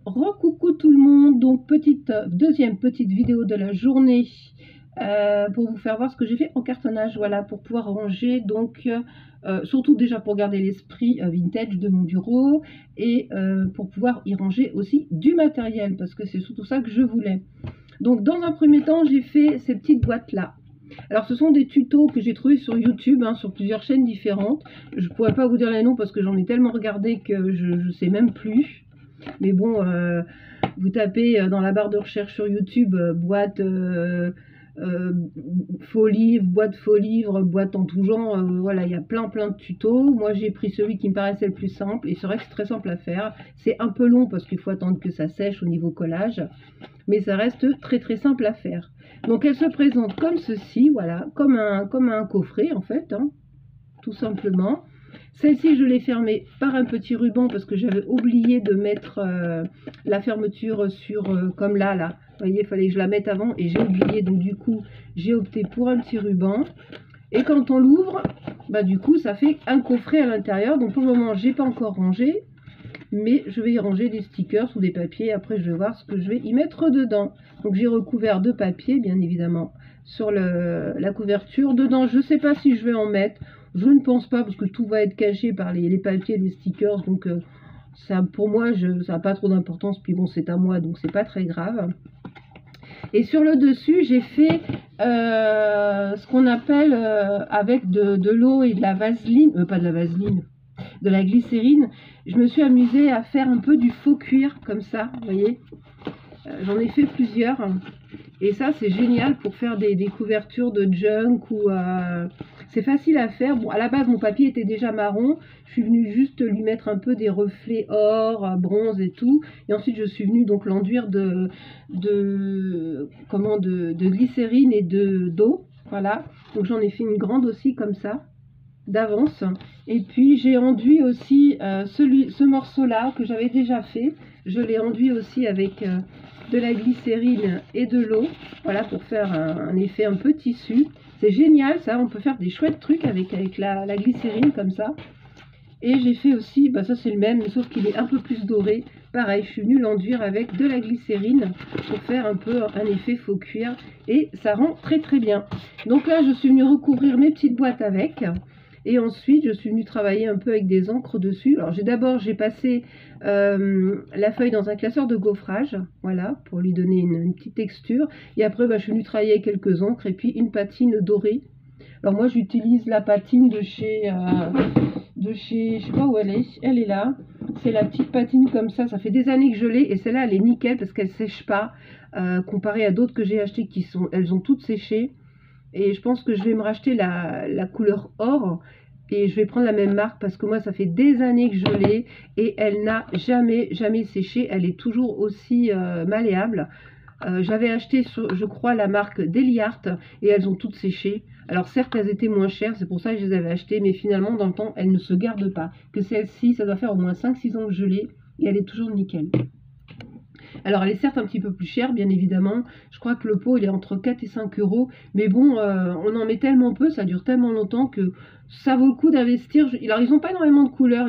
Recoucou tout le monde, donc deuxième petite vidéo de la journée pour vous faire voir ce que j'ai fait en cartonnage, voilà, pour pouvoir ranger, donc surtout déjà pour garder l'esprit vintage de mon bureau et pour pouvoir y ranger aussi du matériel, parce que c'est surtout ça que je voulais. Donc dans un premier temps, j'ai fait ces petites boîtes là. Alors ce sont des tutos que j'ai trouvés sur YouTube, hein, sur plusieurs chaînes différentes. Je ne pourrais pas vous dire les noms parce que j'en ai tellement regardé que je ne sais même plus. Mais bon, vous tapez dans la barre de recherche sur YouTube boîte faux livre, boîte faux livre, boîte en tout genre, voilà, il y a plein de tutos. Moi j'ai pris celui qui me paraissait le plus simple et c'est vrai que c'est très simple à faire. C'est un peu long parce qu'il faut attendre que ça sèche au niveau collage, mais ça reste très simple à faire. Donc elle se présente comme ceci, voilà, comme un coffret en fait, hein, tout simplement. Celle-ci, je l'ai fermée par un petit ruban parce que j'avais oublié de mettre la fermeture sur, comme là. Vous voyez, il fallait que je la mette avant et j'ai oublié. Donc du coup, j'ai opté pour un petit ruban. Et quand on l'ouvre, bah, du coup, ça fait un coffret à l'intérieur. Donc pour le moment, j'ai pas encore rangé. Mais je vais y ranger des stickers ou des papiers. Après, je vais voir ce que je vais y mettre dedans. Donc j'ai recouvert de papier, bien évidemment, sur la couverture. Dedans, je ne sais pas si je vais en mettre. Je ne pense pas parce que tout va être caché par les papiers, les stickers. Donc ça, pour moi, ça n'a pas trop d'importance. Puis bon, c'est à moi, donc c'est pas très grave. Et sur le dessus, j'ai fait ce qu'on appelle avec de l'eau et de la vaseline. Pas de la vaseline, de la glycérine. Je me suis amusée à faire un peu du faux cuir comme ça, vous voyez. J'en ai fait plusieurs. Et ça, c'est génial pour faire des couvertures de junk ou c'est facile à faire. Bon, à la base, mon papier était déjà marron. Je suis venue juste lui mettre un peu des reflets or, bronze et tout. Et ensuite, je suis venue donc l'enduire de glycérine et d'eau. Voilà. Donc, j'en ai fait une grande aussi comme ça, d'avance. Et puis, j'ai enduit aussi ce morceau-là que j'avais déjà fait. Je l'ai enduit aussi avec de la glycérine et de l'eau, voilà, pour faire un effet un peu tissu. C'est génial ça, on peut faire des chouettes trucs avec la glycérine comme ça. Et j'ai fait aussi, bah ça c'est le même, sauf qu'il est un peu plus doré. Pareil, je suis venue l'enduire avec de la glycérine pour faire un peu un effet faux cuir. Et ça rend très bien. Donc là, je suis venue recouvrir mes petites boîtes avec. Et ensuite, je suis venue travailler un peu avec des encres dessus. Alors, j'ai passé la feuille dans un classeur de gaufrage, voilà, pour lui donner une petite texture. Et après, bah, je suis venue travailler avec quelques encres et puis une patine dorée. Alors moi, j'utilise la patine de chez, je sais pas où elle est là. C'est la petite patine comme ça fait des années que je l'ai. Et celle-là, elle est nickel parce qu'elle sèche pas, comparée à d'autres que j'ai achetées elles ont toutes séché. Et je pense que je vais me racheter la couleur or et je vais prendre la même marque parce que moi ça fait des années que je l'ai et elle n'a jamais séché, elle est toujours aussi malléable. J'avais acheté je crois la marque Deliart et elles ont toutes séché. Alors certes elles étaient moins chères, c'est pour ça que je les avais achetées, mais finalement dans le temps elles ne se gardent pas. Que celle-ci, ça doit faire au moins 5-6 ans que je l'ai et elle est toujours nickel. Alors elle est certes un petit peu plus chère, bien évidemment. Je crois que le pot il est entre 4 et 5 euros. Mais bon, on en met tellement peu, ça dure tellement longtemps que ça vaut le coup d'investir. Alors ils n'ont pas énormément de couleurs.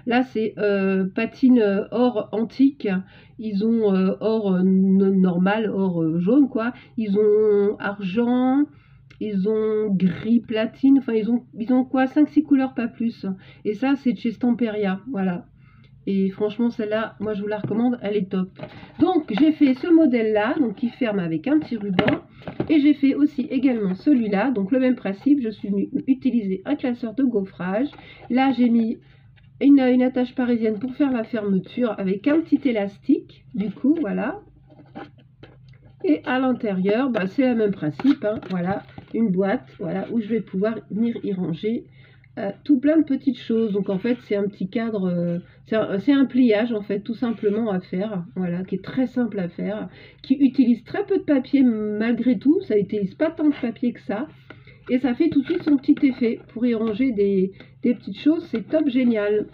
Là c'est patine or antique. Ils ont or normal, or jaune quoi. Ils ont argent. Ils ont gris platine. Enfin ils ont quoi, 5-6 couleurs, pas plus. Et ça c'est de chez Stamperia. Voilà. Et franchement, celle-là, moi, je vous la recommande, elle est top. Donc, j'ai fait ce modèle-là, donc qui ferme avec un petit ruban. Et j'ai fait aussi également celui-là. Donc, le même principe, je suis venue utiliser un classeur de gaufrage. Là, j'ai mis une attache parisienne pour faire la fermeture avec un petit élastique. Du coup, voilà. Et à l'intérieur, bah, c'est le même principe. Hein, voilà, une boîte, voilà, où je vais pouvoir venir y ranger tout plein de petites choses. Donc en fait c'est un petit cadre, c'est un pliage en fait tout simplement à faire, voilà, qui est très simple à faire, qui utilise très peu de papier malgré tout, ça utilise pas tant de papier que ça, et ça fait tout de suite son petit effet pour y ranger des petites choses, c'est top génial.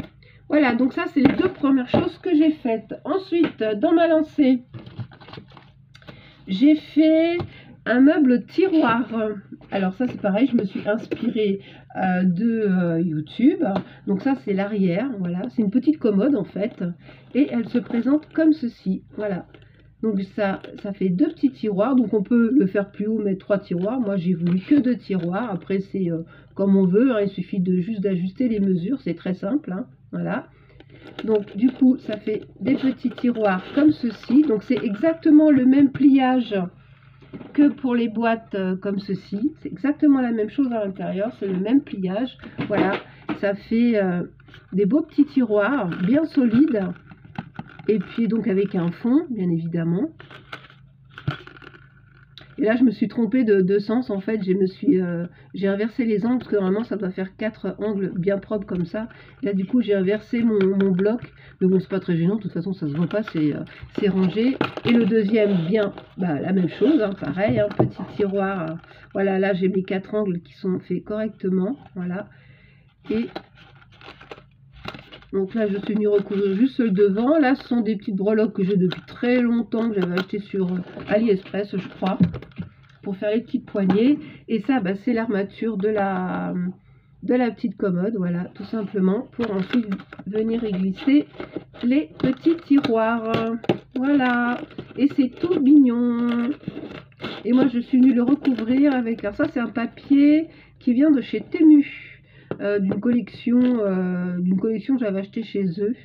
Voilà, donc ça c'est les deux premières choses que j'ai faites. Ensuite, dans ma lancée, j'ai fait un meuble tiroir. Alors ça c'est pareil, je me suis inspirée de YouTube. Donc ça c'est l'arrière, voilà, c'est une petite commode en fait. Et elle se présente comme ceci, voilà. Donc ça fait 2 petits tiroirs, donc on peut le faire plus haut, mettre 3 tiroirs. Moi j'ai voulu que 2 tiroirs, après c'est comme on veut, hein. Il suffit juste d'ajuster les mesures, c'est très simple, hein. Voilà. Donc du coup ça fait des petits tiroirs comme ceci, donc c'est exactement le même pliage que pour les boîtes comme ceci, c'est exactement la même chose à l'intérieur, c'est le même pliage, voilà, ça fait des beaux petits tiroirs bien solides, et puis donc avec un fond bien évidemment. Et là je me suis trompée de sens, en fait j'ai inversé les angles, parce que normalement ça doit faire 4 angles bien propres comme ça. Là du coup j'ai inversé mon bloc, mais bon c'est pas très gênant, de toute façon ça se voit pas, c'est rangé. Et le deuxième bien la même chose, hein, pareil, hein, petit tiroir, voilà, là j'ai mes 4 angles qui sont faits correctement, voilà. Et donc là je suis venue recouvrir juste le devant. Là ce sont des petites breloques que j'ai depuis très longtemps, que j'avais acheté sur AliExpress je crois, pour faire les petites poignées. Et ça c'est l'armature de la petite commode, voilà, tout simplement, pour ensuite venir y glisser les petits tiroirs, voilà. Et c'est tout mignon. Et moi je suis venue le recouvrir avec, alors ça c'est un papier qui vient de chez Temu, d'une collection que j'avais acheté chez eux,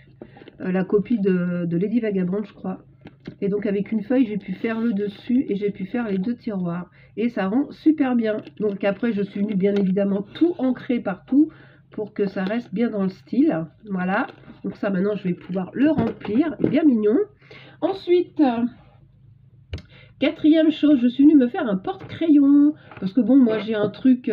la copie de Lady Vagabond je crois. Et donc avec une feuille j'ai pu faire le dessus et j'ai pu faire les 2 tiroirs, et ça rend super bien. Donc après je suis venue bien évidemment tout ancrer partout pour que ça reste bien dans le style, voilà. Donc ça maintenant je vais pouvoir le remplir, bien mignon. Ensuite, quatrième chose, je suis venue me faire un porte-crayon, parce que bon moi j'ai un truc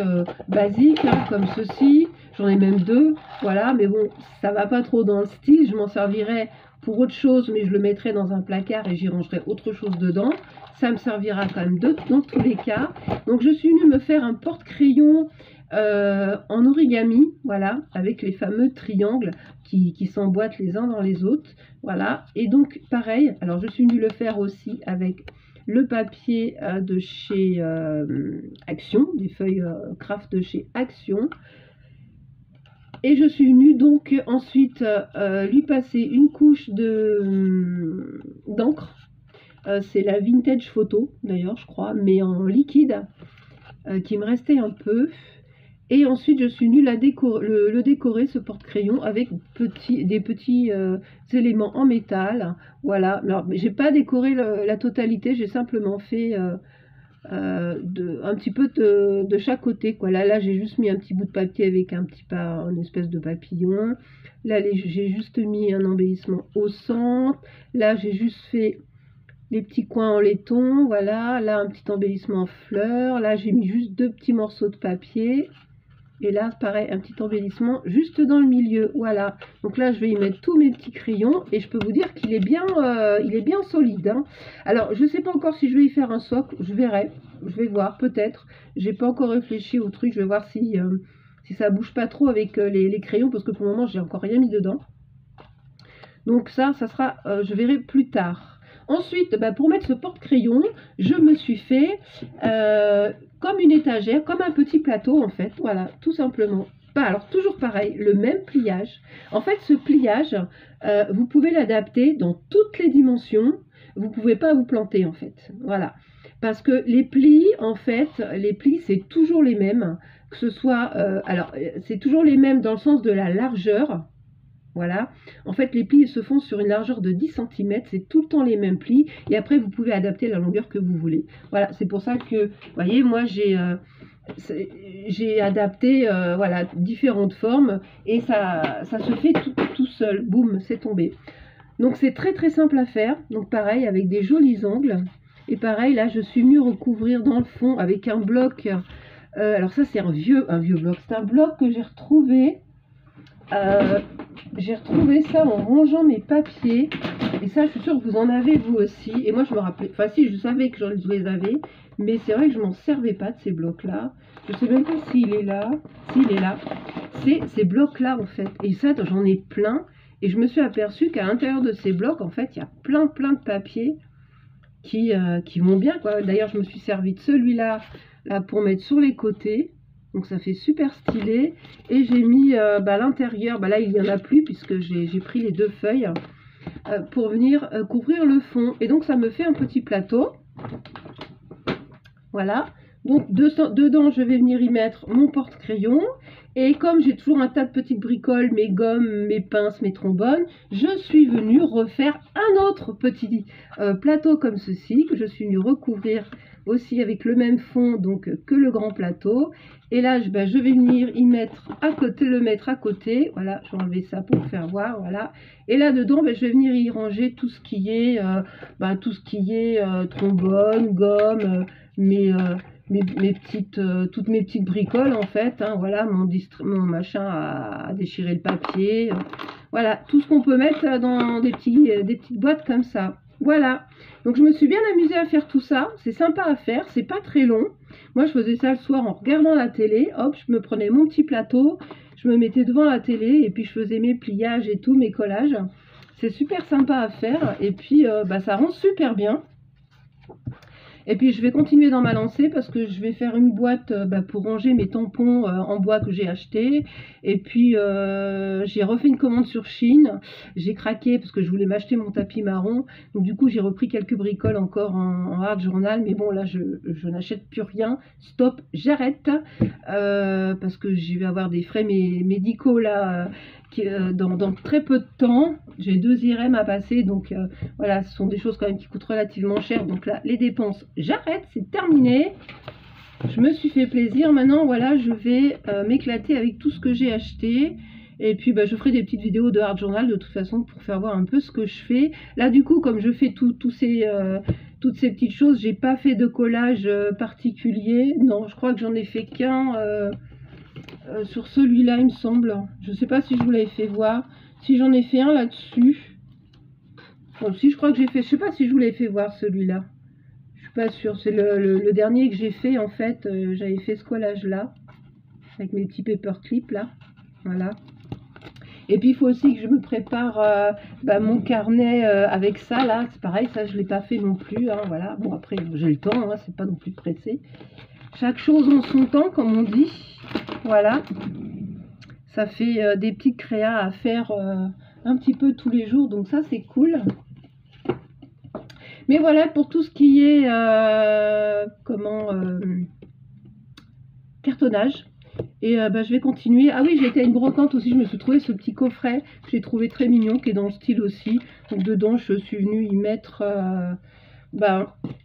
basique, hein, comme ceci, j'en ai même 2, voilà, mais bon ça va pas trop dans le style, je m'en servirai pour autre chose, mais je le mettrai dans un placard et j'y rangerai autre chose dedans. Ça me servira quand même dans tous les cas. Donc je suis venue me faire un porte-crayon en origami, voilà, avec les fameux triangles qui s'emboîtent les uns dans les autres, voilà. Et donc pareil, alors je suis venue le faire aussi avec le papier de chez Action, des feuilles craft de chez Action. Et je suis venue donc ensuite lui passer une couche d'encre. C'est la Vintage Photo d'ailleurs je crois, mais en liquide, qui me restait un peu. Et ensuite je suis venue le décorer, ce porte-crayon, avec des petits éléments en métal. Voilà, alors j'ai pas décoré la totalité, j'ai simplement fait un petit peu de chaque côté, quoi. Là j'ai juste mis un petit bout de papier avec un espèce de papillon. Là j'ai juste mis un embellissement au centre. Là j'ai juste fait les petits coins en laiton, voilà. Là un petit embellissement en fleurs. Là j'ai mis juste 2 petits morceaux de papier. Et là, pareil, un petit embellissement juste dans le milieu, voilà. Donc là, je vais y mettre tous mes petits crayons, et je peux vous dire qu'il est bien solide, hein. Alors, je ne sais pas encore si je vais y faire un socle, je verrai, je vais voir, peut-être. J'ai pas encore réfléchi au truc, je vais voir si ça bouge pas trop avec les crayons, parce que pour le moment, j'ai encore rien mis dedans. Donc ça sera, je verrai plus tard. Ensuite, pour mettre ce porte-crayon, je me suis fait comme une étagère, comme un petit plateau en fait, voilà, tout simplement. Alors toujours pareil, le même pliage. En fait, ce pliage, vous pouvez l'adapter dans toutes les dimensions. Vous ne pouvez pas vous planter en fait, voilà. Parce que les plis, en fait, c'est toujours les mêmes. Que ce soit, alors c'est toujours les mêmes dans le sens de la largeur. Voilà, en fait les plis se font sur une largeur de 10 cm, c'est tout le temps les mêmes plis, et après vous pouvez adapter la longueur que vous voulez. Voilà, c'est pour ça que, vous voyez, moi j'ai adapté voilà, différentes formes, et ça se fait tout seul, boum, c'est tombé. Donc c'est très très simple à faire, donc pareil avec des jolis angles, et pareil là je suis venue recouvrir dans le fond avec un bloc, alors ça c'est un vieux bloc, c'est un bloc que j'ai retrouvé. J'ai retrouvé ça en rangeant mes papiers, et ça je suis sûre que vous en avez vous aussi. Et moi je me rappelais, enfin si, je savais que je les avais, mais c'est vrai que je m'en servais pas de ces blocs là. Je sais même pas s'il est là. S'il est là, c'est ces blocs là en fait, et ça j'en ai plein. Et je me suis aperçue qu'à l'intérieur de ces blocs en fait il y a plein de papiers qui vont bien, quoi. D'ailleurs je me suis servi de celui-là là pour mettre sur les côtés. Donc ça fait super stylé. Et j'ai mis à l'intérieur, là il n'y en a plus puisque j'ai pris les 2 feuilles pour venir couvrir le fond. Et donc ça me fait un petit plateau. Voilà. Donc dedans je vais venir y mettre mon porte-crayon. Et comme j'ai toujours un tas de petites bricoles, mes gommes, mes pinces, mes trombones, je suis venue refaire un autre petit plateau comme ceci, que je suis venue recouvrir aussi avec le même fond donc que le grand plateau. Et là je vais venir y mettre à côté, le mettre à côté. Voilà, je vais enlever ça pour vous faire voir. Voilà. Et là dedans je vais venir y ranger tout ce qui est trombone, gomme, toutes mes petites bricoles en fait, hein, voilà, mon machin à déchirer le papier, voilà, tout ce qu'on peut mettre dans des petites boîtes comme ça. Voilà, donc je me suis bien amusée à faire tout ça, c'est sympa à faire, c'est pas très long. Moi je faisais ça le soir en regardant la télé, hop, je me prenais mon petit plateau, je me mettais devant la télé et puis je faisais mes pliages et tout, mes collages. C'est super sympa à faire et puis ça rend super bien. Et puis je vais continuer dans ma lancée parce que je vais faire une boîte pour ranger mes tampons en bois que j'ai acheté. Et puis j'ai refait une commande sur Chine. J'ai craqué parce que je voulais m'acheter mon tapis marron. Donc du coup j'ai repris quelques bricoles encore en art journal. Mais bon là je n'achète plus rien. Stop, j'arrête. Parce que je vais avoir des frais médicaux là. Dans très peu de temps, j'ai 2 IRM à passer, donc voilà, ce sont des choses quand même qui coûtent relativement cher, donc là, les dépenses, j'arrête, c'est terminé, je me suis fait plaisir, maintenant, voilà, je vais m'éclater avec tout ce que j'ai acheté, et puis je ferai des petites vidéos de Art Journal, de toute façon, pour faire voir un peu ce que je fais. Là, du coup, comme je fais toutes ces petites choses, j'ai pas fait de collage particulier, non, je crois que j'en ai fait qu'un... sur celui-là il me semble, je sais pas si je vous l'avais fait voir, si j'en ai fait un là-dessus, bon, si je crois que j'ai fait, je sais pas si je vous l'avais fait voir celui-là, je suis pas sûre, c'est le dernier que j'ai fait en fait, j'avais fait ce collage là, avec mes petits paperclips là, voilà. Et puis il faut aussi que je me prépare mon carnet avec ça là, c'est pareil, ça je l'ai pas fait non plus, hein, voilà, bon après j'ai le temps, hein, c'est pas non plus pressé. Chaque chose en son temps, comme on dit. Voilà. Ça fait des petites créas à faire un petit peu tous les jours. Donc ça, c'est cool. Mais voilà, pour tout ce qui est cartonnage. Et je vais continuer. Ah oui, j'ai été à une brocante aussi. Je me suis trouvé ce petit coffret que j'ai trouvé très mignon, qui est dans le style aussi. Donc dedans, je suis venue y mettre...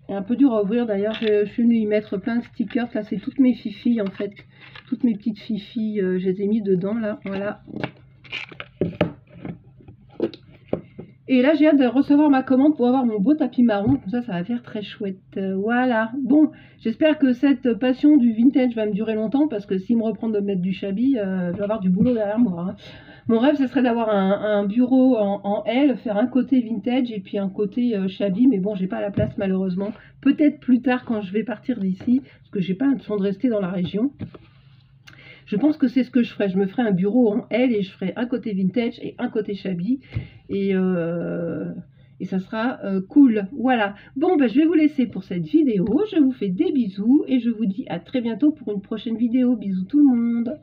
un peu dur à ouvrir d'ailleurs, je suis venue y mettre plein de stickers, là c'est toutes mes fifilles en fait, toutes mes petites fifilles, je les ai mis dedans là, voilà. Et là j'ai hâte de recevoir ma commande pour avoir mon beau tapis marron, comme ça va faire très chouette, voilà. Bon, j'espère que cette passion du vintage va me durer longtemps, parce que s'il me reprend de mettre du shabby, je vais avoir du boulot derrière moi, hein. Mon rêve, ce serait d'avoir un bureau en L, faire un côté vintage et puis un côté shabby, mais bon, j'ai pas la place malheureusement. Peut-être plus tard quand je vais partir d'ici, parce que j'ai pas l'intention de rester dans la région. Je pense que c'est ce que je ferai. Je me ferai un bureau en L et je ferai un côté vintage et un côté shabby. Et ça sera cool. Voilà. Bon, je vais vous laisser pour cette vidéo. Je vous fais des bisous et je vous dis à très bientôt pour une prochaine vidéo. Bisous tout le monde.